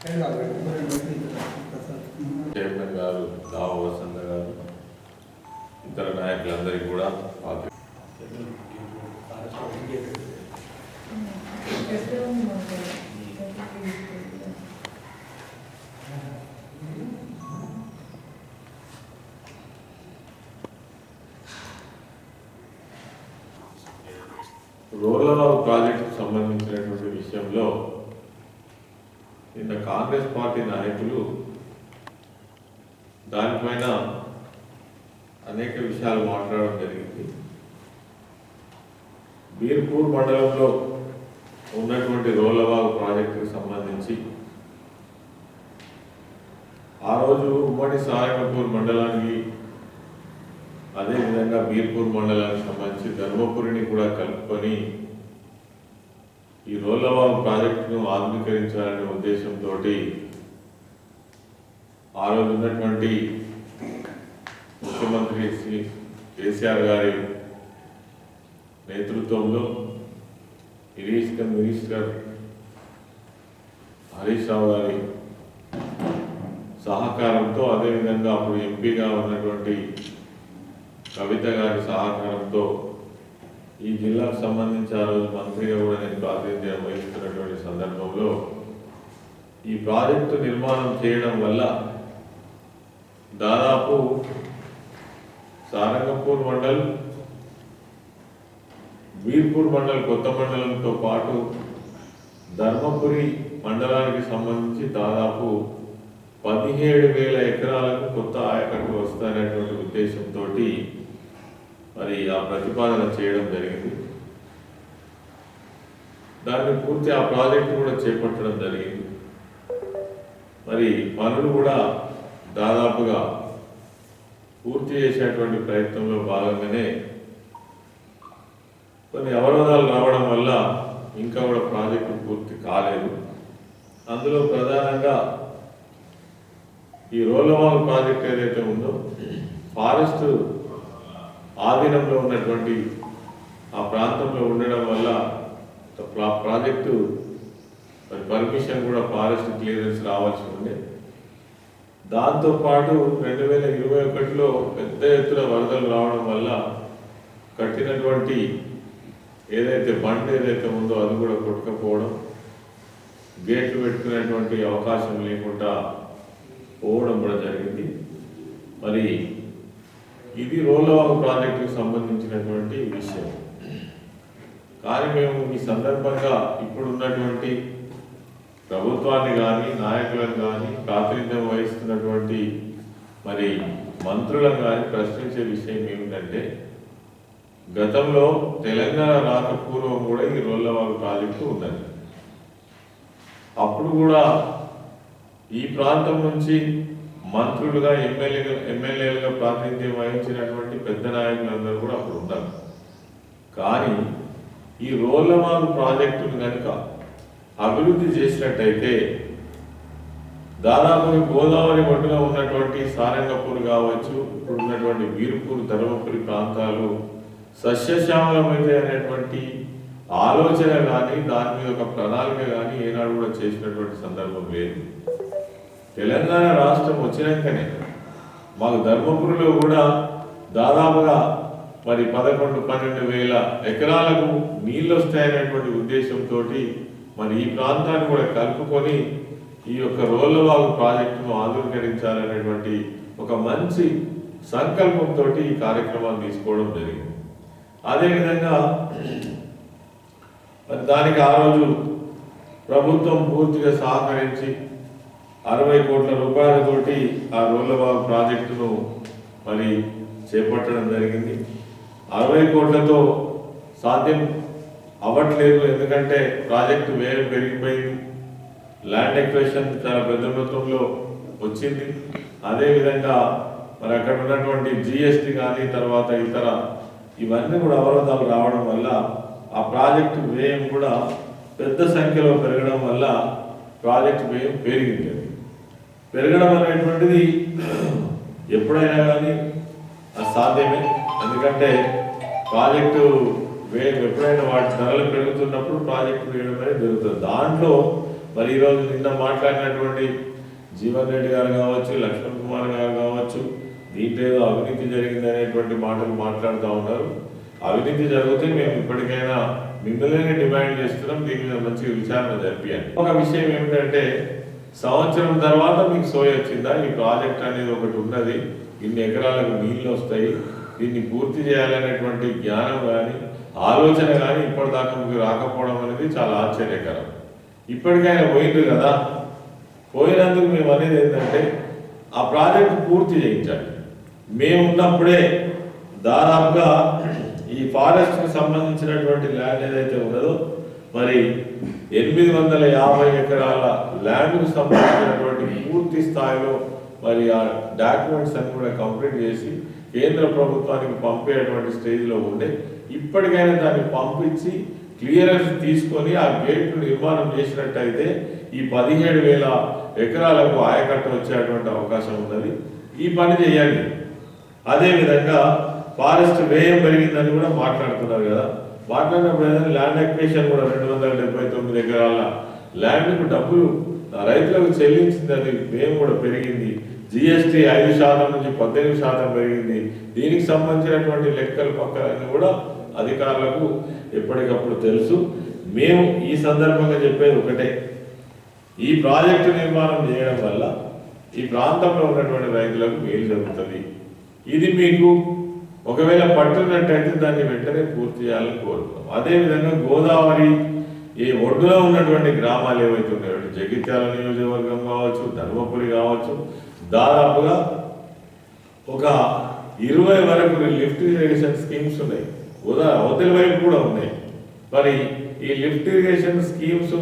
Chairman గారు దావ వసంత గారు ఇతర నాయకులందరికీ కూడా రోలరావు ప్రాజెక్టుకు సంబంధించినటువంటి విషయంలో నిన్న కాంగ్రెస్ పార్టీ నాయకులు దానిపైన అనేక విషయాలు మాట్లాడడం జరిగింది. బీర్పూర్ మండలంలో ఉన్నటువంటి రోలవాగు ప్రాజెక్టుకు సంబంధించి ఆ రోజు ఉమ్మడి సారంగపూర్ మండలానికి అదేవిధంగా బీర్పూర్ మండలానికి సంబంధించి ధర్మపురిని కూడా కలుపుకొని ఈ రోలవాగు ప్రాజెక్టును ఆధునీకరించాలనే ఉద్దేశంతో ఆ రోజు ఉన్నటువంటి ముఖ్యమంత్రి శ్రీ కేసీఆర్ గారి నేతృత్వంలో ఇరిగేషన్ మినిస్టర్ హరీష్ రావు గారి సహకారంతో అదేవిధంగా అప్పుడు ఎంపీగా ఉన్నటువంటి కవిత గారి సహకారంతో ఈ జిల్లాకు సంబంధించి ఆ రోజు మంత్రిగా కూడా నేను ప్రాతినిధ్యం వహిస్తున్నటువంటి సందర్భంలో ఈ ప్రాజెక్టు నిర్మాణం చేయడం వల్ల దాదాపు సారంగపూర్ మండల్, బీర్పూర్ మండల్ కొత్త మండలంతో పాటు ధర్మపురి మండలానికి సంబంధించి దాదాపు 17,000 ఎకరాలకు కొత్త ఆయకట్టు వస్తాయనేటువంటి ఉద్దేశంతో మరి ఆ ప్రతిపాదన చేయడం జరిగింది. దాన్ని పూర్తి ఆ ప్రాజెక్టు కూడా చేపట్టడం జరిగింది. మరి పనులు కూడా దాదాపుగా పూర్తి చేసేటువంటి ప్రయత్నంలో భాగంగానే కొన్ని అవరోధాలు రావడం వల్ల ఇంకా కూడా ప్రాజెక్టు పూర్తి కాలేదు. అందులో ప్రధానంగా ఈ రోలవాగు ప్రాజెక్ట్ ఏదైతే ఉందో ఫారెస్ట్ ఆధీనంలో ఉన్నటువంటి ఆ ప్రాంతంలో ఉండడం వల్ల ప్రాజెక్టు పర్మిషన్ కూడా ఫారెస్ట్ క్లియరెన్స్ రావాల్సి ఉంది. దాంతోపాటు 2021లో పెద్ద ఎత్తున వరదలు రావడం వల్ల కట్టినటువంటి ఏదైతే బండ్ ఏదైతే ఉందో అది కూడా కొట్టుకపోవడం, గేట్లు పెట్టుకునేటువంటి అవకాశం లేకుండా పోవడం కూడా జరిగింది. మరి ఇది రోలవాగు ప్రాజెక్టుకు సంబంధించినటువంటి విషయం. కానీ మేము ఈ సందర్భంగా ఇప్పుడున్నటువంటి ప్రభుత్వాన్ని కానీ నాయకులను కానీ ప్రాతినిధ్యం వహిస్తున్నటువంటి మరి మంత్రులను కానీ ప్రశ్నించే విషయం ఏమిటంటే, గతంలో తెలంగాణ రాక పూర్వం కూడా ఈ రోలవాగు ప్రాజెక్టు ఉన్నది. అప్పుడు కూడా ఈ ప్రాంతం నుంచి మంత్రులుగా ఎమ్మెల్యేలుగా ప్రాతినిధ్యం వహించినటువంటి పెద్ద నాయకులందరూ కూడా అప్పుడు ఉన్నారు. కానీ ఈ రోలవాగు ప్రాజెక్టును కనుక అభివృద్ధి చేసినట్టయితే దాదాపు గోదావరి ఒడ్డున ఉన్నటువంటి సారంగపూర్ కావచ్చు, ఇప్పుడు ఉన్నటువంటి బీర్పూర్, ధర్మపురి ప్రాంతాలు సస్యశ్యామలమైతే అనేటువంటి ఆలోచన కానీ దాని మీద ఒక ప్రణాళిక కానీ ఏనాడు కూడా చేసినటువంటి సందర్భం లేదు. తెలంగాణ రాష్ట్రం వచ్చినాకనే మాకు ధర్మపురిలో కూడా దాదాపుగా మరి 11-12,000 ఎకరాలకు నీళ్ళు వస్తాయనేటువంటి ఉద్దేశంతో మరి ఈ ప్రాంతాన్ని కూడా కలుపుకొని ఈ యొక్క రోలవాగు ప్రాజెక్టును ఆధునీకరించాలనేటువంటి ఒక మంచి సంకల్పంతో ఈ కార్యక్రమాన్ని తీసుకోవడం జరిగింది. అదేవిధంగా మరి దానికి ఆ రోజు ప్రభుత్వం పూర్తిగా సహకరించి 60 కోట్ల రూపాయలతోటి ఆ రోలవాగు ప్రాజెక్టును మరి చేపట్టడం జరిగింది. 60 కోట్లతో సాధ్యం అవ్వట్లేదు, ఎందుకంటే ప్రాజెక్టు వ్యయం పెరిగిపోయింది, ల్యాండ్ ఎక్వేషన్ చాలా పెద్ద మొత్తంలో వచ్చింది. అదేవిధంగా మరి అక్కడ ఉన్నటువంటి జిఎస్టీ కానీ తర్వాత ఇతర ఇవన్నీ కూడా అవరోధాలు రావడం వల్ల ఆ ప్రాజెక్టు వ్యయం కూడా పెద్ద సంఖ్యలో పెరగడం వల్ల ప్రాజెక్టు వ్యయం పెరిగింది. పెరగడం అనేటువంటిది ఎప్పుడైనా కానీ అసాధ్యమే, ఎందుకంటే ప్రాజెక్టు వ్యయం ఎప్పుడైనా వాటి ధరలు పెరుగుతున్నప్పుడు ప్రాజెక్టు వేయడం అనేది జరుగుతుంది. దాంట్లో మరి ఈరోజు నిన్న మాట్లాడినటువంటి జీవన్ రెడ్డి గారు కావచ్చు, లక్ష్మణ్ కుమార్ గారు కావచ్చు, దీంట్లో ఏదో అవినీతి జరిగింది అనేటువంటి మాటలు మాట్లాడుతూ ఉన్నారు. అవినీతి జరిగితే మేము ఇప్పటికైనా మిమ్మల్ని డిమాండ్ చేస్తున్నాం, దీని మీద మంచి విచారణ జరిపియండి. ఒక విషయం ఏమిటంటే, సంవత్సరం తర్వాత మీకు సోయి వచ్చిందా, ఈ ప్రాజెక్ట్ అనేది ఒకటి ఉన్నది, ఇన్ని ఎకరాలకు నీళ్ళు వస్తాయి, దీన్ని పూర్తి చేయాలనేటువంటి జ్ఞానం కానీ ఆలోచన కానీ ఇప్పటిదాకా మీకు రాకపోవడం అనేది చాలా ఆశ్చర్యకరం. ఇప్పటికైనా పోయింది కదా, పోయినందుకు మేము అనేది ఏంటంటే ఆ ప్రాజెక్టు పూర్తి చేయించాలి. మేము ఉన్నప్పుడే దాదాపుగా ఈ ఫారెస్ట్కి సంబంధించినటువంటి ల్యాండ్ ఏదైతే ఉన్నదో మరి 850 ఎకరాల ల్యాండ్కు సంబంధించినటువంటి పూర్తి స్థాయిలో మరి ఆ డాక్యుమెంట్స్ అన్ని కూడా కంప్లీట్ చేసి కేంద్ర ప్రభుత్వానికి పంపేటువంటి స్టేజ్లో ఉండే, ఇప్పటికైనా దాన్ని పంపించి క్లియరెన్స్ తీసుకొని ఆ గేట్లు నిర్మాణం చేసినట్టయితే ఈ 17,000 ఎకరాలకు ఆయకట్టు వచ్చేటువంటి అవకాశం ఉన్నది. ఈ పని చేయండి. అదేవిధంగా ఫారెస్ట్ వ్యయం పెరిగిందని కూడా మాట్లాడుతున్నారు కదా, మాట్లాడినప్పుడు ఏదైనా ల్యాండ్ అక్విజిషన్ కూడా 279 ఎకరాల ల్యాండ్కు డబ్బులు రైతులకు చెల్లించింది, అది వ్యయం కూడా పెరిగింది. జిఎస్టీ 5% నుంచి 18% పెరిగింది. దీనికి సంబంధించినటువంటి లెక్కలు పక్కలన్నీ కూడా అధికారులకు ఎప్పటికప్పుడు తెలుసు. మేము ఈ సందర్భంగా చెప్పేది ఒకటే, ఈ ప్రాజెక్టు నిర్మాణం చేయడం వల్ల ఈ ప్రాంతంలో ఉన్నటువంటి రైతులకు మేలు జరుగుతుంది. ఇది మీకు ఒకవేళ పట్టున్నట్టయితే దాన్ని వెంటనే పూర్తి చేయాలని కోరుతున్నాం. అదేవిధంగా గోదావరి ఈ ఒడ్డులో ఉన్నటువంటి గ్రామాలు ఏవైతే ఉన్నాయో, జగిత్యాల నియోజకవర్గం కావచ్చు, ధర్మపురి కావచ్చు, దాదాపుగా ఒక 20 వరకు లిఫ్ట్ ఇరిగేషన్ స్కీమ్స్ ఉన్నాయి. అవతలి వైపు కూడా ఉన్నాయి. మరి ఈ లిఫ్ట్ ఇరిగేషన్ స్కీమ్స్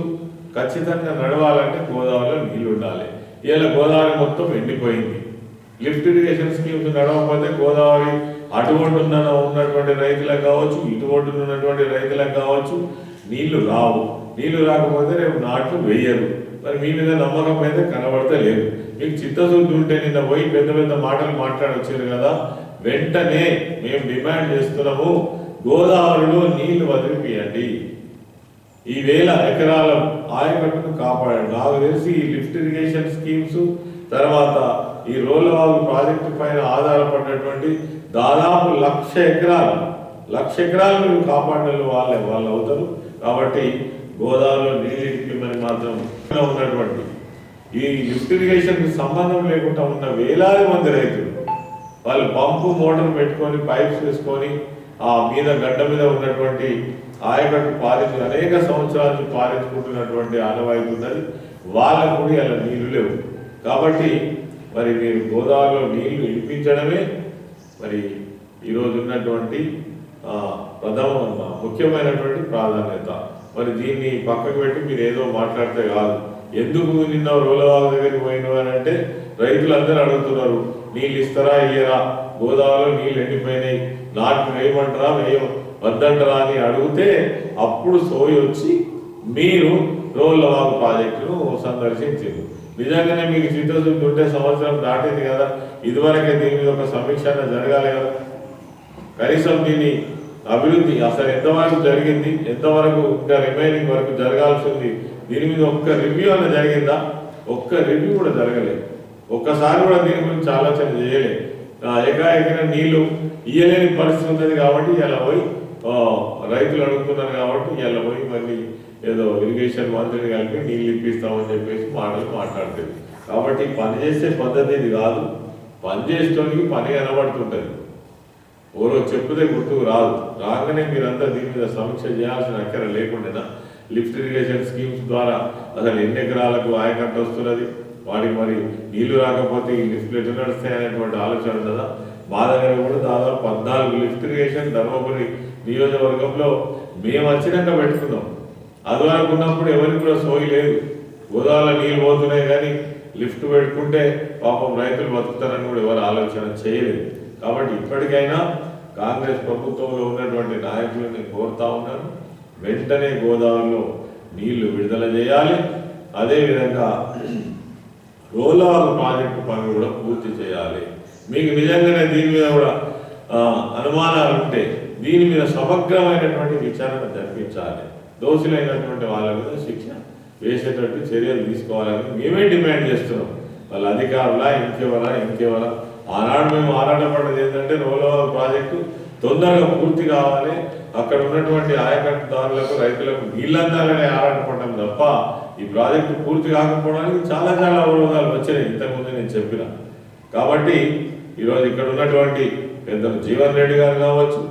ఖచ్చితంగా నడవాలంటే గోదావరిలో నీళ్లు ఉండాలి. ఇలా గోదావరి మొత్తం ఎండిపోయింది. లిఫ్ట్ ఇరిగేషన్ స్కీమ్స్ నడవకపోతే గోదావరి అటువంటి ఉన్నటువంటి రైతులకు కావచ్చు, ఇటువంటి ఉన్నటువంటి రైతులకు కావచ్చు నీళ్లు రావు. నీళ్లు రాకపోతే రేపు నాట్లు వేయరు. మరి మీ మీద నమ్మకం అయితే కనబడితే లేదు. మీకు చిత్తశుద్ధి ఉంటే నిన్న పోయి పెద్ద పెద్ద మాటలు మాట్లాడొచ్చారు కదా, వెంటనే మేము డిమాండ్ చేస్తున్నాము, గోదావరిలో నీళ్లు వదిలిపియండి. ఈ 1000 ఎకరాల ఆయకట్టును కాపాడండి. నాకు తెలిసి ఈ లిఫ్ట్ ఇరిగేషన్ స్కీమ్స్ తర్వాత ఈ రోలవాగు ప్రాజెక్టు పైన ఆధారపడినటువంటి దాదాపు 1,00,000 ఎకరాలు మీరు కాపాడలు వాళ్ళు అవుతారు. కాబట్టి గోదావరిలో నీళ్ళు ఇడిపిమని మాత్రం ఉన్నటువంటి ఈ లిఫ్ట్ ఇరిగేషన్కి సంబంధం లేకుండా ఉన్న వేలాది మంది రైతులు వాళ్ళు పంపు మోటార్ పెట్టుకొని పైప్స్ వేసుకొని ఆ మీద గడ్డ మీద ఉన్నటువంటి ఆయకట్టు పాలించి అనేక సంవత్సరాల నుంచి పాలించుకుంటున్నటువంటి ఆనవాయితీ ఉన్నది. వాళ్ళకు కూడా అలా నీళ్లు లేవు. కాబట్టి మరి మీరు గోదావరిలో నీళ్లు ఇడిపించడమే మరి ఈరోజు ఉన్నటువంటి ముఖ్యమైనటువంటి ప్రాధాన్యత. మరి దీన్ని పక్కకు పెట్టి మీరు ఏదో మాట్లాడితే కాదు. ఎందుకు నిన్న రోలవాగు దగ్గరికి పోయినవి అని అంటే రైతులందరూ అడుగుతున్నారు, నీళ్ళు ఇస్తారా ఇయ్యరా, గోదావరిలో నీళ్ళు ఎండిపోయినాయి, నాటు వేయమంటారా వద్దంటారా అని అడిగితే అప్పుడు సోయి వచ్చి మీరు రోలవాగు ప్రాజెక్టును సందర్శించారు. నిజంగానే మీకు చిత్తశుద్ధి ఉంటే సంవత్సరం దాటింది కదా, ఇదివరకే దీని మీద ఒక సమీక్ష జరగాలి కదా. కనీసం దీన్ని అభివృద్ధి అసలు ఎంతవరకు జరిగింది, ఎంతవరకు ఇంకా రిమైనింగ్ వరకు జరగాల్సింది, దీని మీద ఒక్క రివ్యూ అన్న జరిగిందా? ఒక్క రివ్యూ కూడా జరగలేదు. ఒక్కసారి కూడా దీని గురించి ఆలోచన చేయలేదు. ఎకరా నీళ్లు ఇయ్యలేని పరిస్థితి ఉన్నది కాబట్టి ఇలా పోయి రైతులు అడుగుతున్నారు కాబట్టి ఇలా పోయి మళ్ళీ ఏదో ఇరిగేషన్ మంత్రిని కలిపి నీళ్ళు ఇప్పిస్తామని చెప్పేసి మాటలు మాట్లాడుతుంది. కాబట్టి పని చేసే పద్ధతి ఇది కాదు. పని చేసేటోనికి పని కనబడుతుంటుంది, ఎవరో చెప్పుదే గుర్తుకు రాదు. రాగానే మీరంతా దీని మీద సమీక్ష చేయాల్సిన అక్కర లేకుండా లిఫ్ట్ ఇరిగేషన్ స్కీమ్స్ ద్వారా అసలు ఎన్ని ఎకరాలకు ఆయకట్టు వస్తున్నది, వాటికి మరి నీళ్లు రాకపోతే ఈ లిఫ్ట్లు ఎటు నడుస్తాయనేటువంటి ఆలోచన ఉన్నదా? మా దగ్గర కూడా దాదాపు 14 లిఫ్ట్ ఇరిగేషన్ ధర్మపురి నియోజకవర్గంలో మేము వచ్చినాక పెట్టుకున్నాం. అదివరకు ఉన్నప్పుడు ఎవరికి కూడా సోయి లేదు. గోదావరిలో నీళ్ళు పోతున్నాయి కానీ లిఫ్ట్ పెట్టుకుంటే పాపం రైతులు బతుకుతారని కూడా ఎవరు ఆలోచన చేయలేదు. కాబట్టి ఇప్పటికైనా కాంగ్రెస్ ప్రభుత్వంలో ఉన్నటువంటి నాయకులు నేను కోరుతా ఉన్నాను, వెంటనే గోదావరిలో నీళ్లు విడుదల చేయాలి. అదేవిధంగా రోలవాగు ప్రాజెక్టు పనులు కూడా పూర్తి చేయాలి. మీకు నిజంగానే దీని మీద కూడా అనుమానాలు ఉంటే దీని మీద సమగ్రమైనటువంటి విచారణ జరిపించాలి. దోషులైనటువంటి వాళ్ళ మీద శిక్ష వేసేటట్టు చర్యలు తీసుకోవాలని మేమే డిమాండ్ చేస్తున్నాం. వాళ్ళ అధికారులా ఇంకెవరా ఆనాడు మేము ఆరాటపడ్డది ఏంటంటే రోలవాగు ప్రాజెక్టు తొందరగా పూర్తి కావాలి, అక్కడ ఉన్నటువంటి ఆయకట్టుదారులకు రైతులకు నీళ్ళందాలనే ఆరాటపడ్డాం తప్ప ఈ ప్రాజెక్టు పూర్తి కాకపోవడానికి చాలా అవరోధాలు వచ్చాయి. ఇంతకుముందు నేను చెప్పిన. కాబట్టి ఈరోజు ఇక్కడ ఉన్నటువంటి పెద్దలు జీవన్ రెడ్డి గారు కావచ్చు,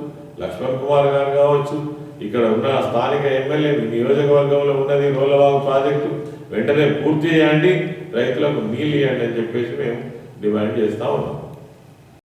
లక్ష్మణ్ కుమార్ గారు కావచ్చు, ఇక్కడ ఉన్న స్థానిక ఎమ్మెల్యే నియోజకవర్గంలో ఉన్నది రోలవాగు ప్రాజెక్టు వెంటనే పూర్తి చేయండి, రైతులకు నీళ్ళు ఇవ్వండి అని చెప్పేసి మేము డిమాండ్ చేస్తూ ఉన్నాం.